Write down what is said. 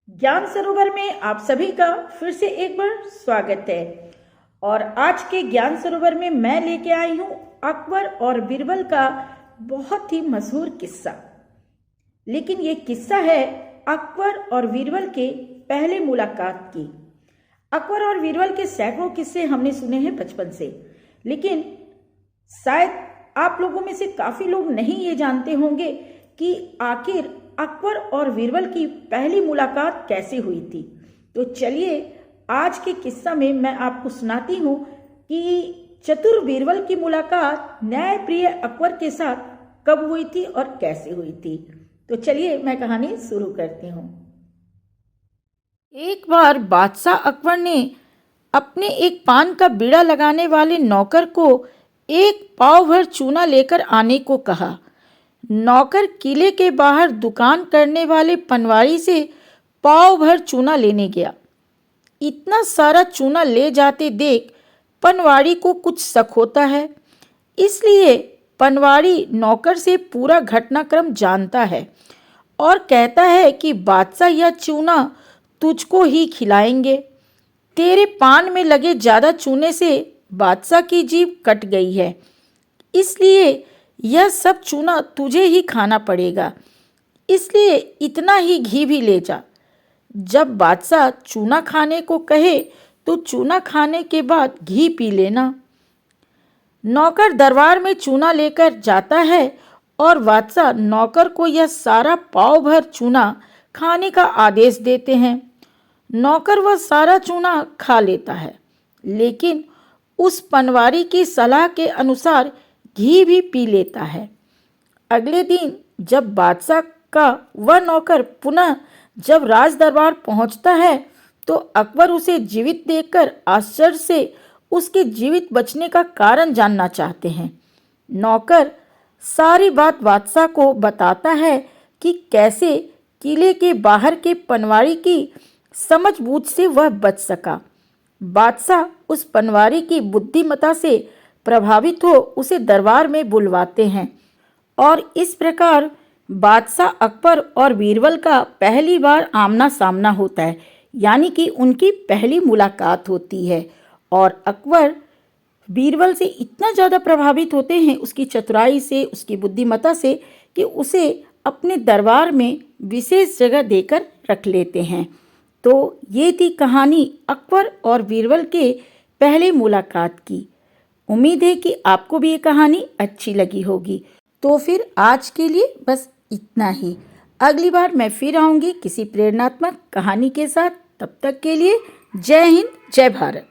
ज्ञान सरोवर में आप सभी का फिर से एक बार स्वागत है। और आज के ज्ञान सरोवर में मैं लेके आई हूँ अकबर और बीरबल का बहुत ही मशहूर किस्सा। लेकिन ये किस्सा है अकबर और बीरबल के पहले मुलाकात की। अकबर और बीरबल के सैकड़ों किस्से हमने सुने हैं बचपन से, लेकिन शायद आप लोगों में से काफी लोग नहीं ये जानते होंगे कि आखिर अकबर और बीरबल की पहली मुलाकात कैसे हुई थी। तो चलिए आज के किस्सा में मैं आपको सुनाती हूँ कि चतुर बीरबल की मुलाकात न्यायप्रिय अकबर के साथ कब हुई थी और कैसे हुई थी। तो चलिए मैं कहानी शुरू करती हूँ। एक बार बादशाह अकबर ने अपने एक पान का बीड़ा लगाने वाले नौकर को एक पाव भर चूना लेकर आने को कहा। नौकर किले के बाहर दुकान करने वाले पनवाड़ी से पाव भर चूना लेने गया। इतना सारा चूना ले जाते देख पनवाड़ी को कुछ शक होता है, इसलिए पनवाड़ी नौकर से पूरा घटनाक्रम जानता है और कहता है कि बादशाह यह चूना तुझको ही खिलाएंगे। तेरे पान में लगे ज़्यादा चूने से बादशाह की जीभ कट गई है, इसलिए यह सब चूना तुझे ही खाना पड़ेगा, इसलिए इतना ही घी भी ले जा। जब बादशाह चूना खाने को कहे तो चूना खाने के बाद घी पी लेना। नौकर दरबार में चूना लेकर जाता है और बादशाह नौकर को यह सारा पाव भर चूना खाने का आदेश देते हैं। नौकर वह सारा चूना खा लेता है, लेकिन उस पनवारी की सलाह के अनुसार घी भी पी लेता है। अगले दिन जब बादशाह का वह नौकर पुनः जब राज दरबार पहुंचता है तो अकबर उसे जीवित देखकर आश्चर्य से उसके जीवित बचने का कारण जानना चाहते हैं। नौकर सारी बात बादशाह को बताता है कि कैसे किले के बाहर के पनवाड़ी की समझबूझ से वह बच सका। बादशाह उस पनवाड़ी की बुद्धिमत्ता से प्रभावित हो उसे दरबार में बुलवाते हैं और इस प्रकार बादशाह अकबर और बीरबल का पहली बार आमना सामना होता है, यानी कि उनकी पहली मुलाकात होती है। और अकबर बीरबल से इतना ज़्यादा प्रभावित होते हैं उसकी चतुराई से, उसकी बुद्धिमत्ता से, कि उसे अपने दरबार में विशेष जगह देकर रख लेते हैं। तो ये थी कहानी अकबर और बीरबल के पहले मुलाकात की। उम्मीद है कि आपको भी ये कहानी अच्छी लगी होगी। तो फिर आज के लिए बस इतना ही। अगली बार मैं फिर आऊँगी किसी प्रेरणात्मक कहानी के साथ। तब तक के लिए जय हिंद, जय भारत।